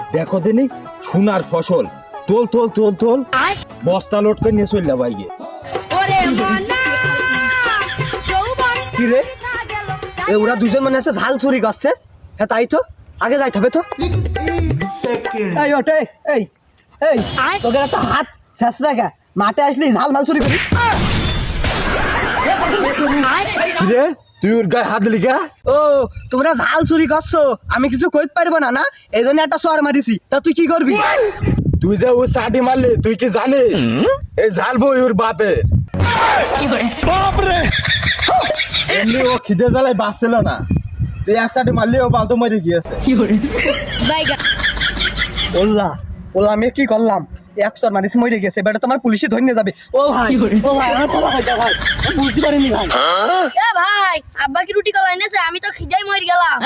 দেখো দিনি সোনার ফসল তোল তোল তোল তোল বস্তা লোড করে নিয়ে চললা বাইকে কি রে এ ওরা দুজন মানে আছে ঝাল চুরি করছে হ্যাঁ তাই তো আগে যাইতে হবে তো এই ওটে এই এই তোকে একটা হাত শেষ রাখা মাঠে আসলি ঝাল মাল চুরি করি রে তুই ওর গায়ে হাত দিলি কা? ও তোমরা ঝাল চুরি করছো আমি কিছু কইতে পারবো না না এই জন্য একটা সর মারিছি তা তুই কি করবি তুই যে ও সাটি মারলি তুই কি জানিস এই ঝাল বই ওর বাপে এমনি ও খিদে জ্বালায় বাঁচছিল না তুই এক সাটি মারলি ও বালতো মরে গিয়েছে ওল্লা ওল্লা আমি কি করলাম এক সর মারিছি মরে গেছে বেটা তোমার পুলিশে ধরে নিয়ে যাবে ও ভাই আমার ক্ষমা করে দাও ভাই আমি বুঝতে পারিনি ভাই এ ভাই আব্বা কি রুটি কলা এনেছে আমি তো খিদাই মরে গেলাম